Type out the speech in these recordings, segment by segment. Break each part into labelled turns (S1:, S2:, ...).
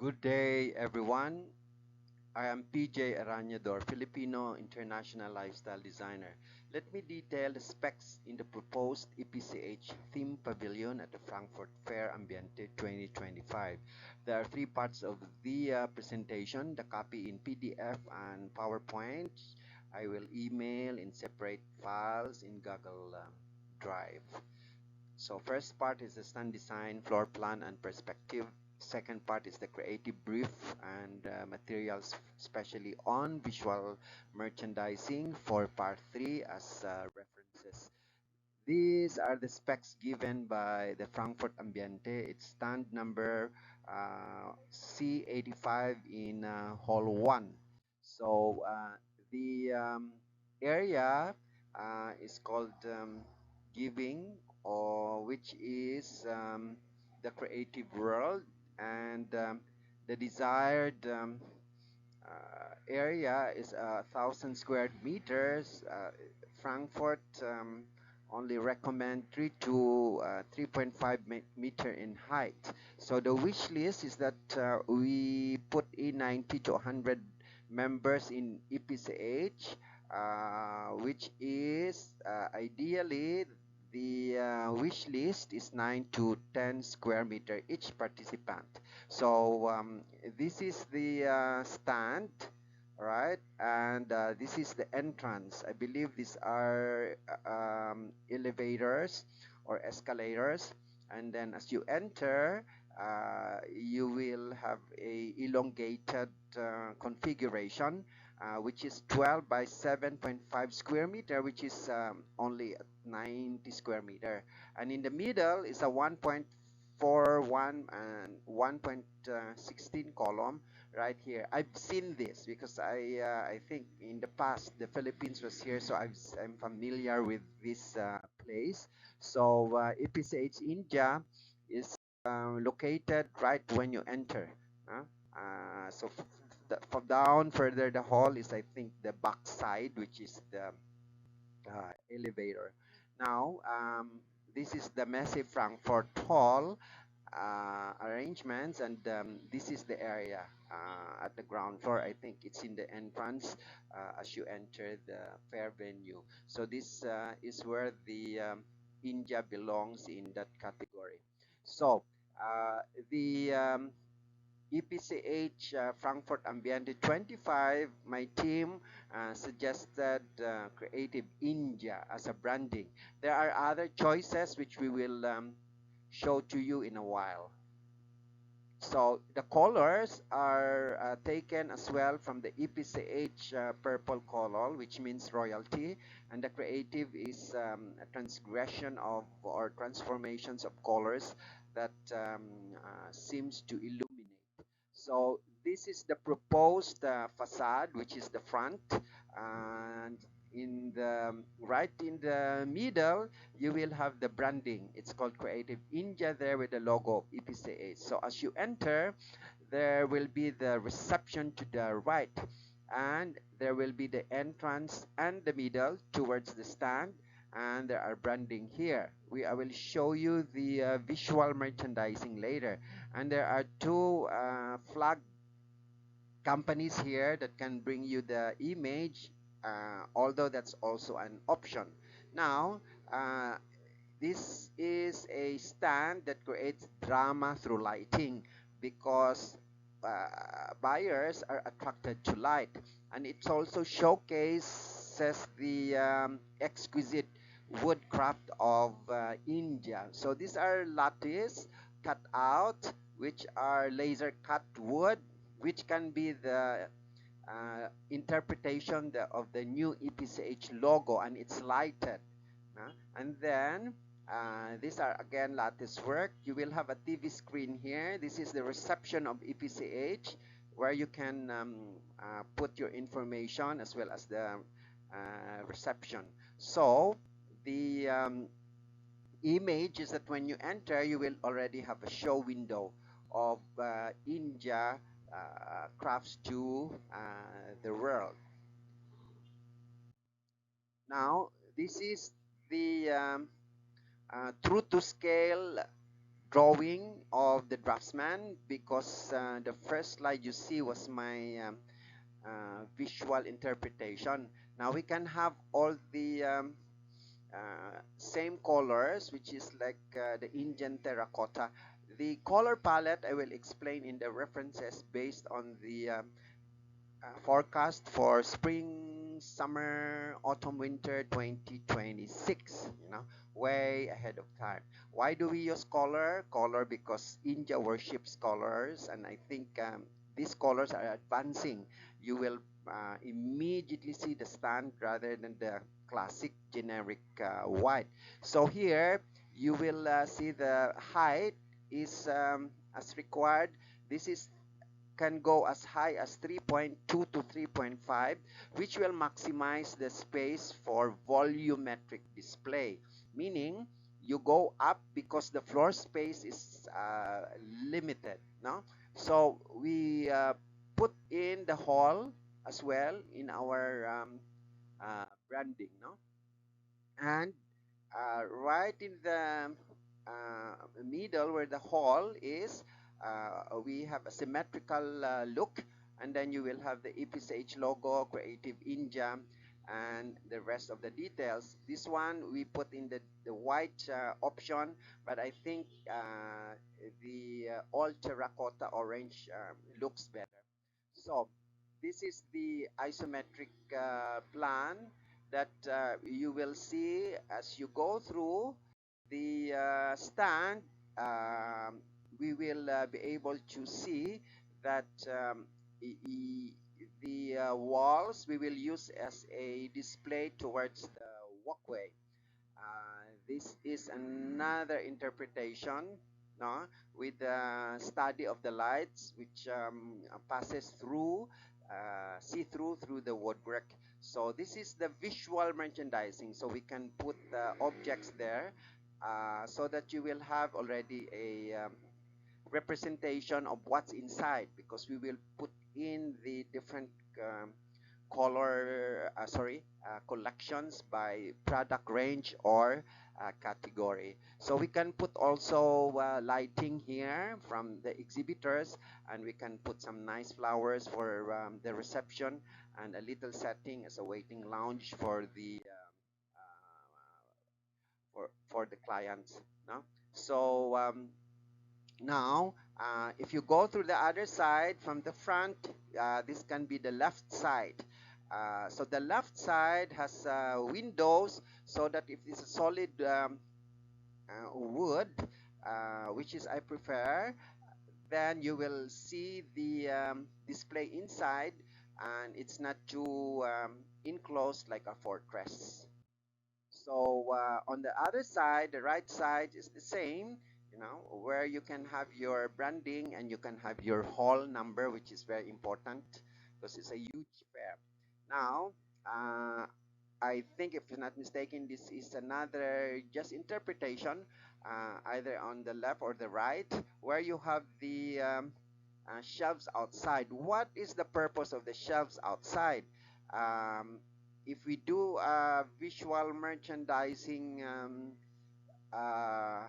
S1: Good day, everyone. I am PJ Aranyador, Filipino International Lifestyle Designer. Let me detail the specs in the proposed EPCH theme pavilion at the Frankfurt Fair Ambiente 2025. There are three parts of the presentation: the copy in PDF and PowerPoint. I will email in separate files in Google Drive. So first part is the stand design, floor plan, and perspective. Second part is the creative brief and materials, especially on visual merchandising for part 3 as references. These are the specs given by the Frankfurt Ambiente. It's stand number C85 in Hall 1. So the area is called Giving, or which is the creative world, and the desired area is 1,000 square meters. Frankfurt only recommend 3 to 3.5 meter in height. So the wish list is that we put in 90 to 100 members in EPCH, which is ideally the wish list is 9 to 10 square meter each participant. So this is the stand, right? And this is the entrance. I believe these are elevators or escalators. And then as you enter, you will have a elongated configuration, which is 12 by 7.5 square meter, which is only 90 square meter. And in the middle is a 1.41 and 1.16 column right here. I've seen this because I think in the past the Philippines was here, so I'm familiar with this place. So EPCH India is located right when you enter. So from down further the hall is, I think, the back side, which is the elevator. Now this is the Messe Frankfurt Hall arrangements, and this is the area at the ground floor. I think it's in the entrance as you enter the fair venue. So this is where the India belongs in that category. So the EPCH Frankfurt Ambiente 25, my team suggested Creative India as a branding. There are other choices which we will show to you in a while. So the colors are taken as well from the EPCH purple color, which means royalty, and the creative is a transgression of or transformations of colors that seems to illuminate. So this is the proposed facade, which is the front, and in the right in the middle you will have the branding. It's called Creative India there with the logo of EPCH. So as you enter, there will be the reception to the right, and there will be the entrance and the middle towards the stand, and there are branding here. I will show you the visual merchandising later, and there are two flag companies here that can bring you the image, although that's also an option. Now this is a stand that creates drama through lighting, because buyers are attracted to light, and it also showcases the exquisite woodcraft of India. So these are lattice cut out, which are laser cut wood, which can be the interpretation of the new EPCH logo, and it's lighted. And then these are again lattice work. You will have a TV screen here. This is the reception of EPCH, where you can put your information as well as the reception. So the image is that when you enter, you will already have a show window of India crafts to the world. Now, this is the true to scale drawing of the draftsman, because the first slide you see was my visual interpretation. Now we can have all the same colors, which is like the Indian terracotta. The color palette I will explain in the references based on the forecast for spring, summer, autumn, winter 2026, way ahead of time. Why do we use color? Color because India worships colors, and I think these colors are advancing. You will immediately see the stand rather than the classic generic white. So here you will see the height is as required. This is can go as high as 3.2 to 3.5, which will maximize the space for volumetric display, meaning you go up because the floor space is limited. No, so we put in the hall as well in our branding. No, and right in the middle where the hall is, we have a symmetrical look, and then you will have the EPCH logo, Creative India, and the rest of the details. This one we put in the white option, but I think the all terracotta orange looks better. So this is the isometric plan that you will see as you go through the stand. um, we will be able to see that the walls we will use as a display towards the walkway. This is another interpretation, no, with the study of the lights, which passes through, see through the woodwork. So this is the visual merchandising. So we can put objects there, so that you will have already a representation of what's inside, because we will put in the different collections by product range or category. So we can put also lighting here from the exhibitors, and we can put some nice flowers for the reception, and a little setting as a waiting lounge for the for the clients. No? So now, if you go through the other side from the front, this can be the left side. So the left side has windows, so that if it's a solid wood, which is I prefer, then you will see the display inside, and it's not too enclosed like a fortress. So on the other side, the right side is the same, where you can have your branding and you can have your hall number, which is very important because it's a huge fair. Now, I think if I'm not mistaken, this is another just interpretation, either on the left or the right, where you have the shelves outside. What is the purpose of the shelves outside? Um, if we do visual merchandising uh,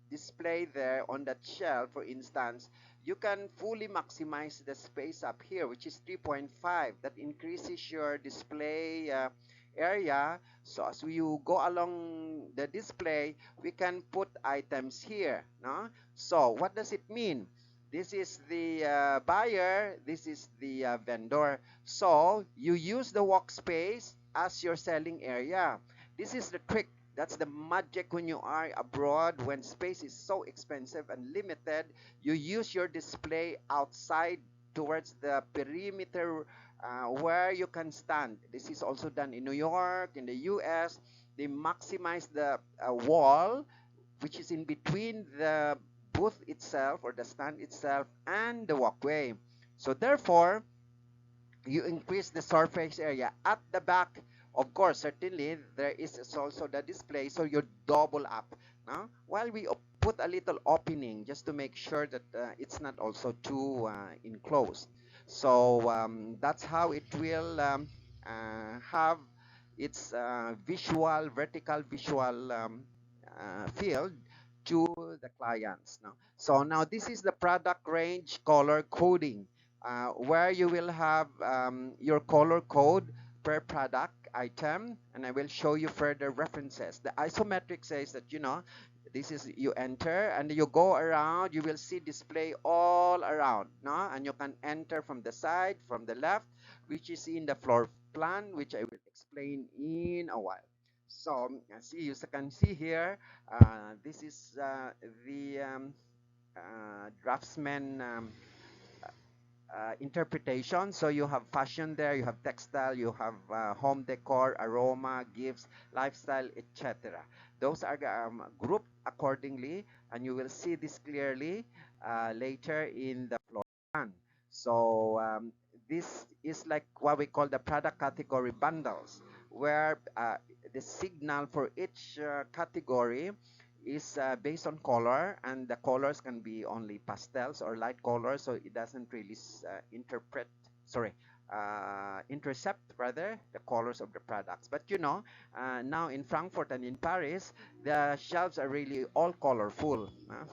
S1: display there on that shelf, for instance, you can fully maximize the space up here, which is 3.5. That increases your display area. So as you go along the display, we can put items here. No? So what does it mean? This is the buyer, this is the vendor. So you use the workspace as your selling area. This is the trick. That's the magic when you are abroad, when space is so expensive and limited. You use your display outside towards the perimeter where you can stand. This is also done in New York, in the US. They maximize the wall, which is in between the booth itself or the stand itself and the walkway. So therefore, you increase the surface area at the back. Of course, certainly there is also the display, so you double up. Now, while we put a little opening just to make sure that it's not also too enclosed. So that's how it will have its vertical visual field to the clients. No? So now this is the product range color coding, where you will have your color code per product item, and I will show you further references. The isometric says that, you know, this is, you enter and you go around, you will see display all around, no? And you can enter from the side, from the left, which is in the floor plan, which I will explain in a while. So see, you can see here, this is the draftsman interpretation. So you have fashion there, you have textile, you have home decor, aroma, gifts, lifestyle, etc. Those are grouped accordingly, and you will see this clearly later in the floor plan. So this is like what we call the product category bundles, where the signal for each category is based on color, and the colors can be only pastels or light colors, so it doesn't really intercept rather the colors of the products. But you know, now in Frankfurt and in Paris, the shelves are really all colorful,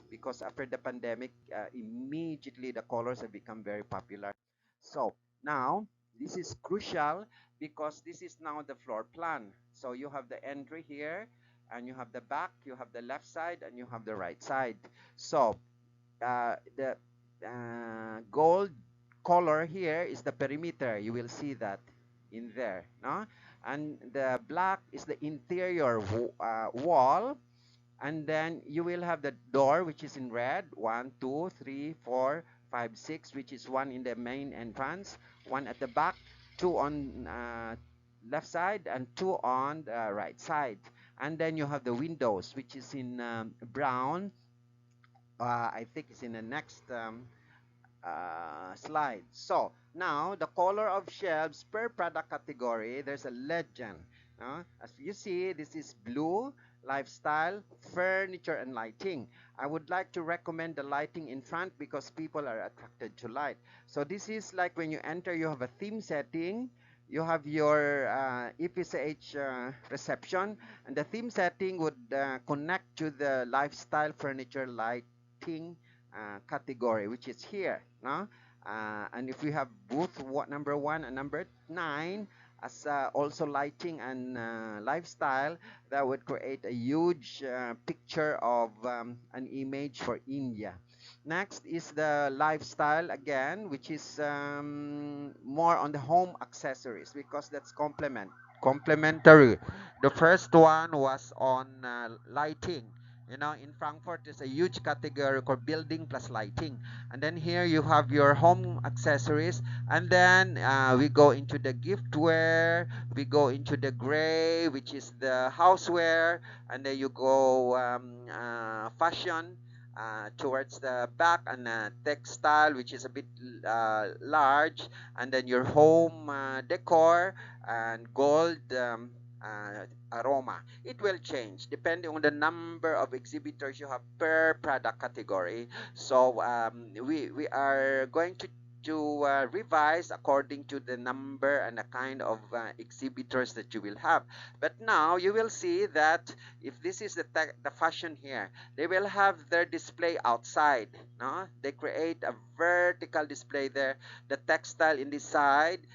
S1: because after the pandemic, immediately the colors have become very popular. So now this is crucial, because this is now the floor plan. So you have the entry here, and you have the back, you have the left side, and you have the right side. So the gold color here is the perimeter. You will see that in there, no? And the black is the interior wall, and then you will have the door, which is in red, 1 2 3 4 5 6, which is one in the main entrance, one at the back, two on left side, and two on the right side. And then you have the windows, which is in brown. I think it's in the next slide. So now the color of shelves per product category, there's a legend. As you see, this is blue, lifestyle, furniture, and lighting. I would like to recommend the lighting in front, because people are attracted to light. So this is like when you enter, you have a theme setting, you have your EPCH reception, and the theme setting would connect to the lifestyle, furniture, lighting category, which is here. No? And if we have booth number 1 and number 9 as also lighting and lifestyle, that would create a huge picture of an image for India. Next is the lifestyle again, which is more on the home accessories, because that's complementary. The first one was on lighting. You know, in Frankfurt, there's a huge category called building plus lighting. And then here you have your home accessories. And then we go into the giftware. We go into the gray, which is the houseware. And then you go fashion towards the back, and textile, which is a bit large. And then your home decor and gold. Aroma. It will change depending on the number of exhibitors you have per product category. So we are going to revise according to the number and the kind of exhibitors that you will have. But now you will see that if this is the fashion here, they will have their display outside. No? They create a vertical display there. The textile in this side,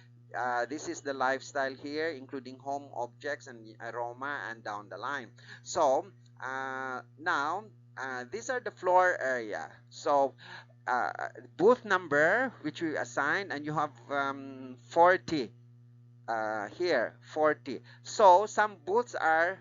S1: this is the lifestyle here, including home objects and aroma, and down the line. So now these are the floor area. So booth number, which we assign, and you have 40 here, 40. So some booths are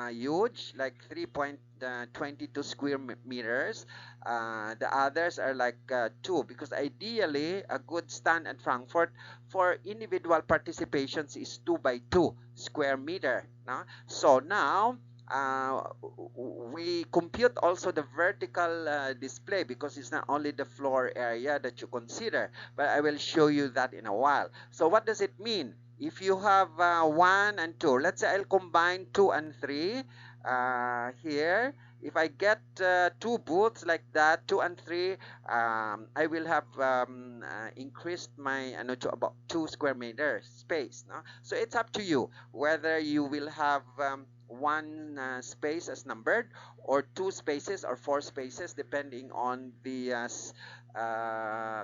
S1: huge, like 3.22 square meters. The others are like 2, because ideally a good stand at Frankfurt for individual participations is 2 by 2 square meter. No? So now we compute also the vertical display, because it's not only the floor area that you consider, but I will show you that in a while. So what does it mean? If you have 1 and 2, let's say I'll combine 2 and 3 here. if I get two booths like that, 2 and 3, I will have increased my to about 2 square meter space. No? So it's up to you whether you will have one space as numbered, or 2 spaces, or 4 spaces, depending on the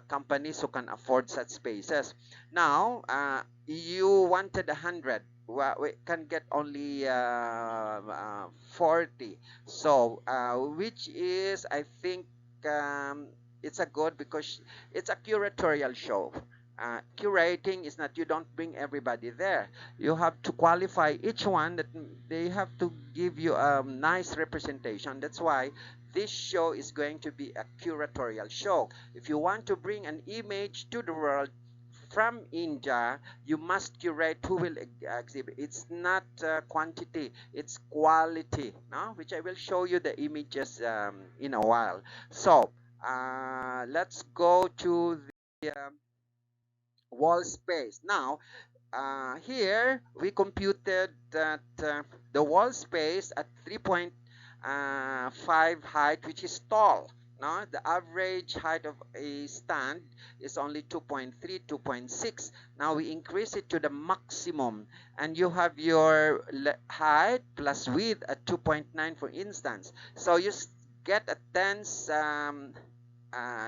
S1: companies who can afford such spaces. Now, you wanted 100. Well, we can get only 40. So, which is, I think, it's a good, because it's a curatorial show. Curating is not, you don't bring everybody there. You have to qualify each one, that they have to give you a nice representation. That's why this show is going to be a curatorial show. If you want to bring an image to the world from India, you must curate who will exhibit. It's not quantity, it's quality, no? Which I will show you the images in a while. So let's go to the wall space. Now, here we computed that the wall space at 3.5 height, which is tall. No, the average height of a stand is only 2.3, 2.6. Now we increase it to the maximum, and you have your height plus width at 2.9, for instance. So you get a 10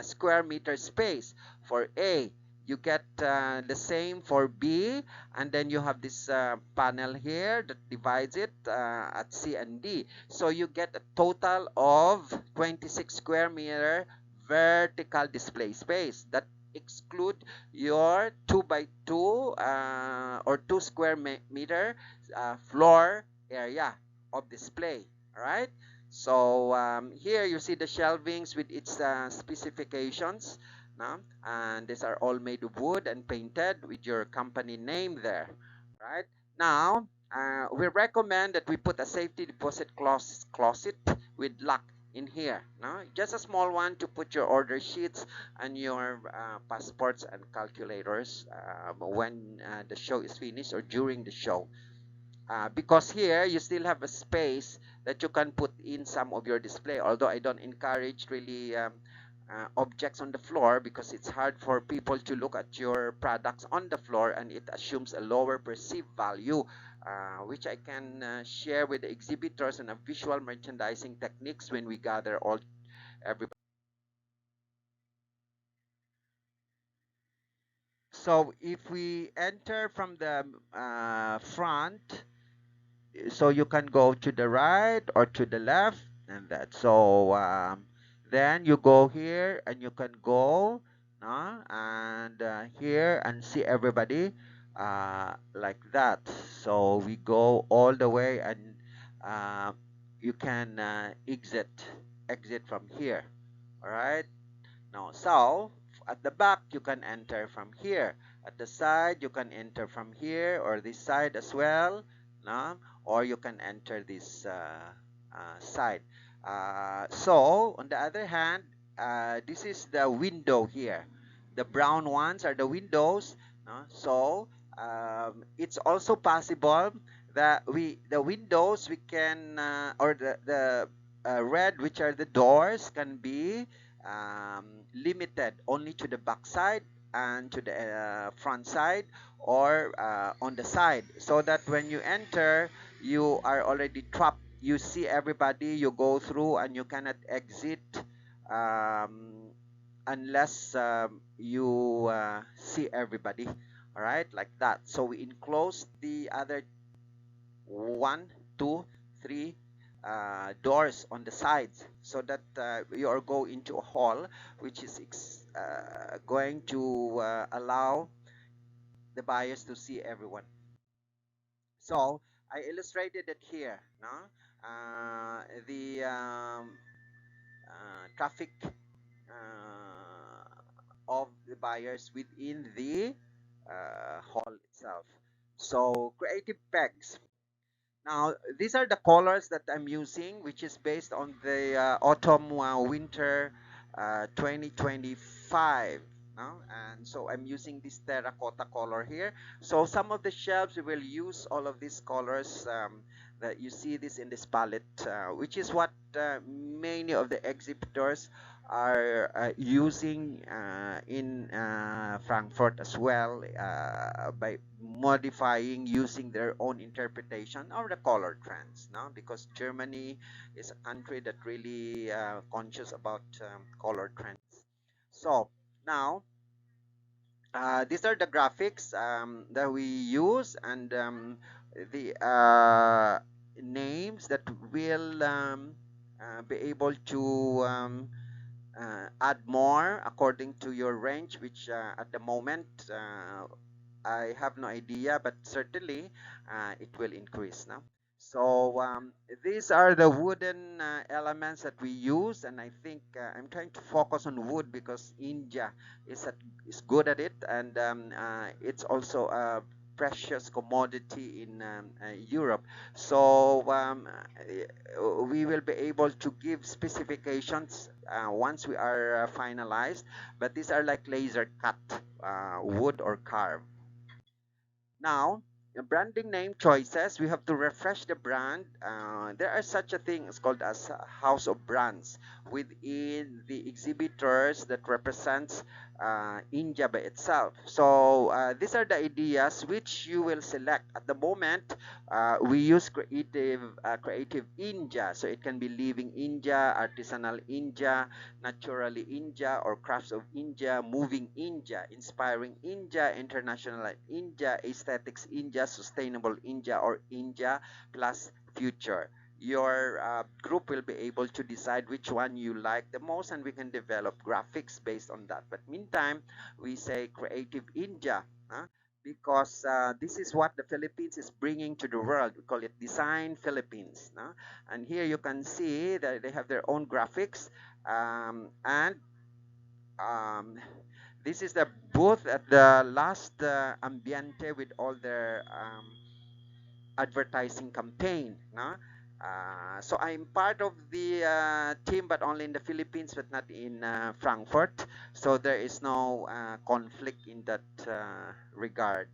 S1: square meter space for A. You get the same for B, and then you have this panel here that divides it at C and D. So you get a total of 26 square meter vertical display space. That exclude your 2 by 2 or 2 square meter floor area of display. All right. So here you see the shelvings with its specifications. No? And these are all made of wood and painted with your company name there, right? Now, we recommend that we put a safety deposit closet with lock in here. No? Just a small one to put your order sheets and your passports and calculators when the show is finished or during the show. Because here you still have a space that you can put in some of your display, although I don't encourage really objects on the floor, because it's hard for people to look at your products on the floor, and it assumes a lower perceived value, which I can share with the exhibitors on a visual merchandising techniques when we gather all everybody. So if we enter from the front, so you can go to the right or to the left, and that. So then you go here, and you can go and here, and see everybody like that. So we go all the way, and uh, you can exit from here. All right. No, so at the back you can enter from here. At the side you can enter from here, or this side as well, no? Or you can enter this side. So on the other hand, this is the window here. The brown ones are the windows. No? So it's also possible that the windows we can or the red, which are the doors, can be limited only to the back side and to the front side, or on the side, so that when you enter you are already trapped. You see everybody, you go through, and you cannot exit um, unless you see everybody. All right, like that. So we enclose the other 1, 2, 3 doors on the sides, so that you are go into a hall, which is going to allow the buyers to see everyone. So I illustrated it here. No, the traffic of the buyers within the hall itself. So creative pegs. Now, these are the colors that I'm using, which is based on the autumn winter 2025. No? And so I'm using this terracotta color here. So some of the shelves we will use all of these colors that you see this in this palette, which is what many of the exhibitors are using in Frankfurt as well, by modifying using their own interpretation of the color trends, no? Because Germany is a country that really conscious about color trends. So now these are the graphics that we use, and the names that will be able to add more according to your range, which at the moment I have no idea, but certainly it will increase now. So these are the wooden elements that we use, and I think I'm trying to focus on wood because India is good at it, and it's also a precious commodity in Europe. So we will be able to give specifications once we are finalized, but these are like laser cut wood or carved. Now, branding name choices, we have to refresh the brand. There are such a thing as called as a house of brands within the exhibitors that represents India by itself. So these are the ideas which you will select. At the moment, we use creative India, so it can be living India, artisanal India, naturally India, or crafts of India, moving India, inspiring India, international India, aesthetics India, sustainable India, or India plus future. Your group will be able to decide which one you like the most, and we can develop graphics based on that. But meantime, we say creative India, huh? Because this is what the Philippines is bringing to the world. We call it Design Philippines. No? And here you can see that they have their own graphics, and um, this is the booth at the last ambiente with all their advertising campaign. No? So I'm part of the team, but only in the Philippines, but not in Frankfurt. So there is no conflict in that regard.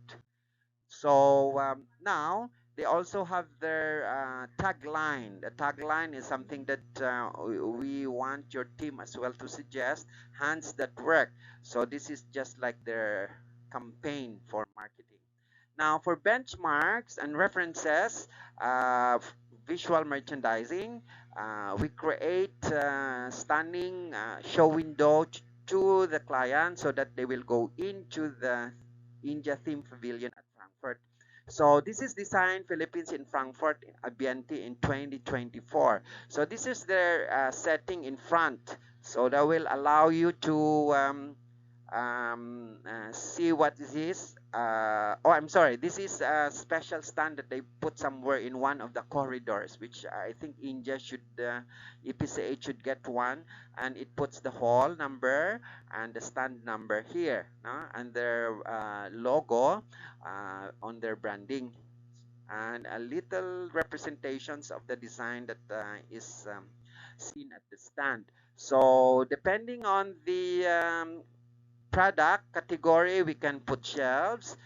S1: So now they also have their tagline. The tagline is something that we want your team as well to suggest, hands that work. So this is just like their campaign for marketing. Now for benchmarks and references, visual merchandising, we create stunning show window to the client so that they will go into the India theme pavilion at Frankfurt. So this is Design Philippines in Frankfurt, Ambiente in 2024. So this is their setting in front. So that will allow you to see what this is. Oh, I'm sorry. This is a special stand that they put somewhere in one of the corridors, which I think India should, EPCH should get one, and it puts the hall number and the stand number here, no? And their logo on their branding, and a little representations of the design that is seen at the stand. So depending on the product category, we can put shelves,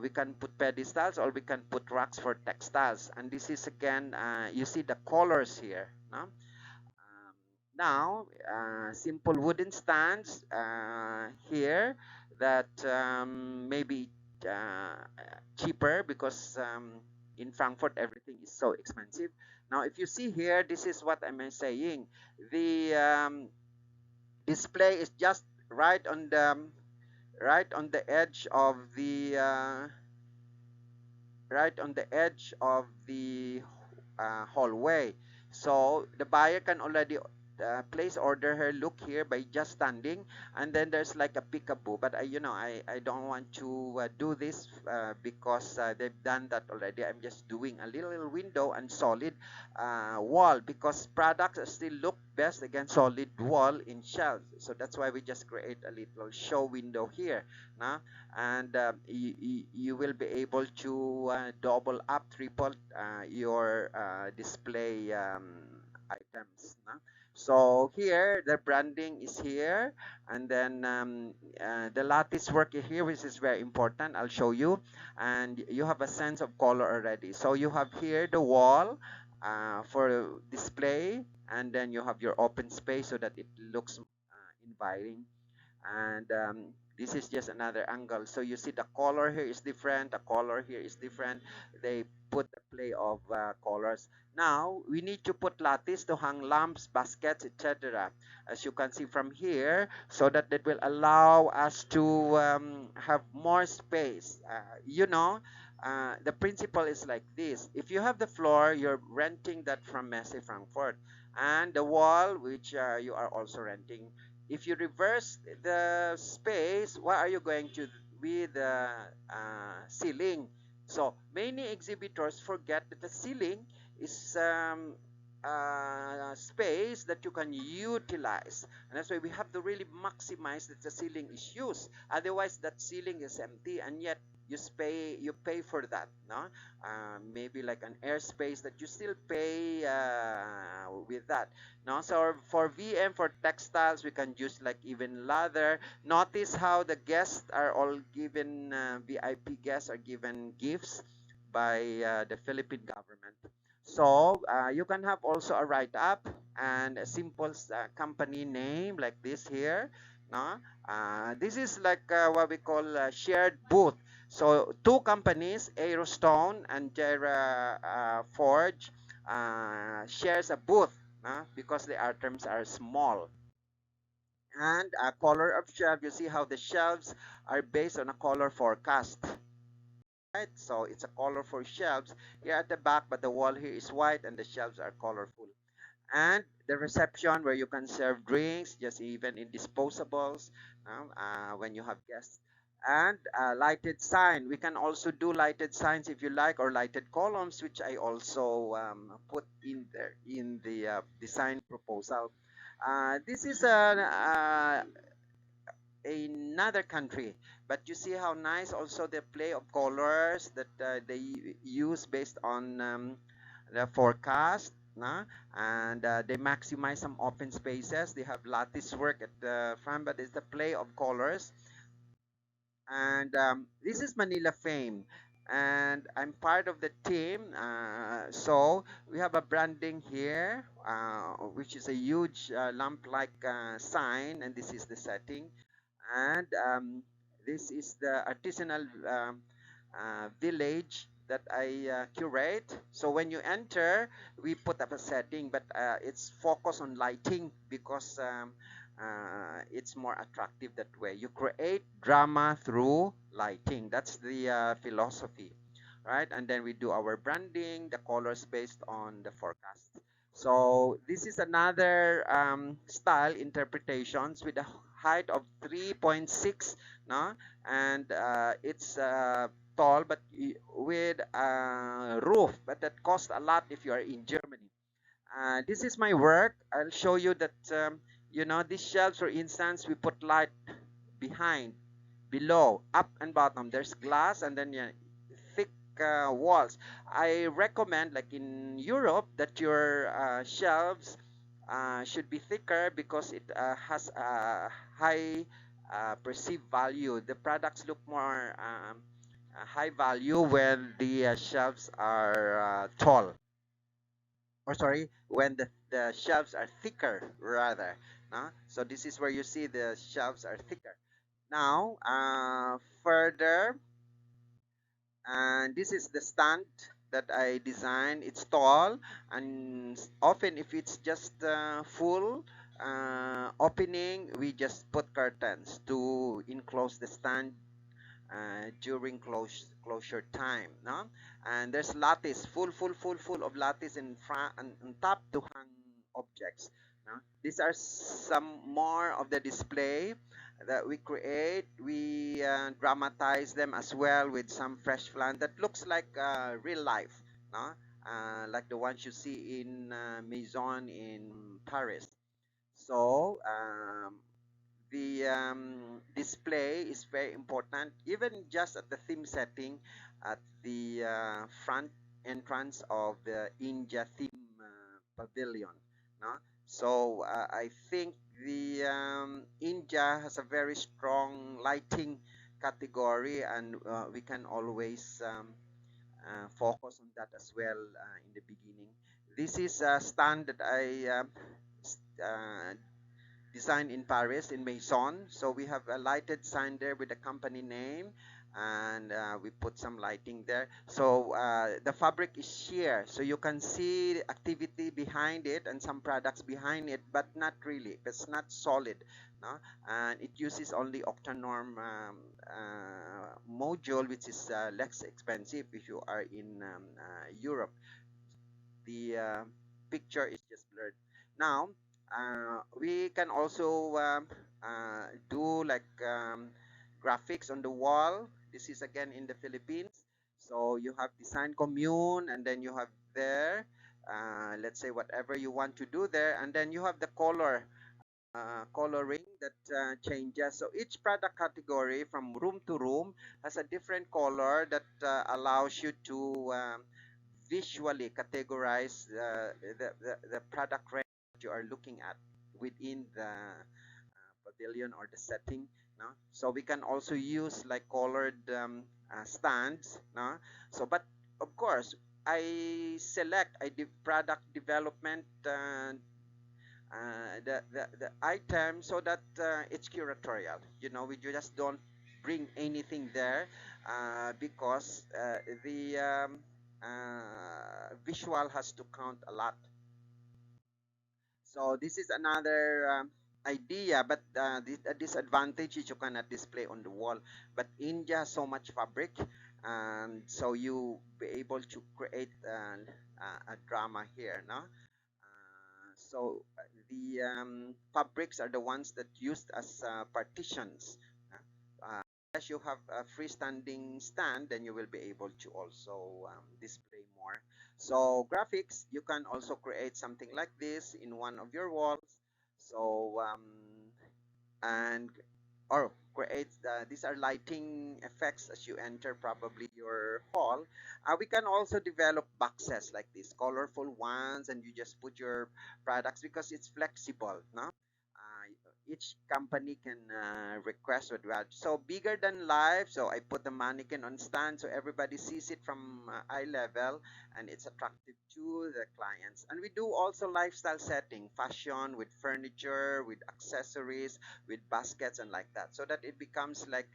S1: we can put pedestals, or we can put racks for textiles. And this is again, you see the colors here, no? Now, simple wooden stands here that maybe cheaper because in Frankfurt everything is so expensive. Now, if you see here, this is what I'm saying. The display is just right on the edge of the right on the edge of the hallway. So the buyer can already place order her look here by just standing, and then there's like a peekaboo. But I don't want to do this because they've done that already. I'm just doing a little window and solid wall, because products still look best against solid wall in shelves. So that's why we just create a little show window here. No? And you will be able to double up, triple your display items. No? So here, the branding is here, and then the lattice work here, which is very important. I'll show you, and you have a sense of color already. So you have here the wall for display, and then you have your open space so that it looks inviting. And this is just another angle, so you see the color here is different, the color here is different. They put the play of colors. Now we need to put lattice to hang lamps, baskets, etc., as you can see from here, so that it will allow us to have more space. The principle is like this: if you have the floor, you're renting that from EPCH Frankfurt, and the wall, which you are also renting. If you reverse the space, what are you going to with the ceiling? So many exhibitors forget that the ceiling is space that you can utilize, and that's why we have to really maximize that the ceiling is used. Otherwise, that ceiling is empty, and yet you pay for that, no? Maybe like an airspace that you still pay with that. No, so for VM, for textiles, we can use like even leather. Notice how the guests are all given, VIP guests are given gifts by the Philippine government. So you can have also a write-up and a simple company name like this here. No, this is like what we call a shared booth. So two companies, Aerostone and Jera Forge, shares a booth because the items are small. And a color of shelf, you see how the shelves are based on a color forecast. Right? So it's a colorful shelves here at the back, but the wall here is white and the shelves are colorful. And the reception where you can serve drinks, just even in disposables when you have guests. And lighted sign. We can also do lighted signs if you like, or lighted columns, which I also put in there in the design proposal. This is another country, but you see how nice also the play of colors that they use based on the forecast, and they maximize some open spaces. They have lattice work at the front, but it's the play of colors. And this is Manila Fame, and I'm part of the team. So we have a branding here, which is a huge lamp-like sign, and this is the setting. And this is the artisanal village that I curate. So when you enter, we put up a setting, but it's focused on lighting because it's more attractive that way. You create drama through lighting. That's the philosophy, right? And then we do our branding, the colors based on the forecast. So this is another style interpretations with a height of 3.6, no? And it's tall, but with a roof, but that costs a lot if you are in Germany. This is my work. I'll show you that, these shelves, for instance, we put light behind, below, up and bottom. There's glass and then thick walls. I recommend, like in Europe, that your shelves should be thicker because it has a high perceived value. The products look more high value when the shelves are tall, or sorry, when the shelves are thicker rather. So this is where you see the shelves are thicker. Now further, and this is the stand that I designed. It's tall, and often if it's just full opening, we just put curtains to enclose the stand during closure time, no? And there's lattice, full of lattice in front and on top to hang objects, no? These are some more of the display that we create. We dramatize them as well with some fresh plant that looks like real life, no? Like the ones you see in Maison in Paris. So the display is very important, even just at the theme setting at the front entrance of the India theme pavilion. No? So I think the India has a very strong lighting category, and we can always focus on that as well in the beginning. This is a stand that I designed in Paris in Maison. So we have a lighted sign there with the company name, and we put some lighting there. So the fabric is sheer, so you can see the activity behind it and some products behind it, but not really. It's not solid, no? And it uses only Octanorm module, which is less expensive if you are in Europe. The picture is just blurred. Now, we can also do like graphics on the wall. This is again in the Philippines. So you have design commune, and then you have there, let's say whatever you want to do there, and then you have the coloring that changes. So each product category from room to room has a different color that allows you to visually categorize the product range that you are looking at within the pavilion or the setting. No? So we can also use like colored stands. No? So, but of course, I select product development the item so that it's curatorial. You know, we just don't bring anything there because the visual has to count a lot. So this is another idea, but the disadvantage is you cannot display on the wall. But India has so much fabric, and so you be able to create a drama here, no? So the fabrics are the ones that used as partitions. As you have a freestanding stand, then you will be able to also display more. So graphics, you can also create something like this in one of your walls. So and or create these are lighting effects as you enter probably your hall. We can also develop boxes like this, colorful ones, and you just put your products because it's flexible, no? Each company can request what we have. So bigger than life. So I put the mannequin on stand so everybody sees it from eye level, and it's attractive to the clients. And we do also lifestyle setting, fashion with furniture, with accessories, with baskets, and like that, so that it becomes like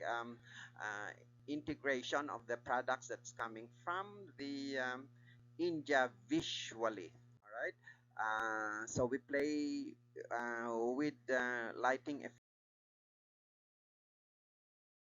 S1: integration of the products that's coming from the India visually. All right. So we play with lighting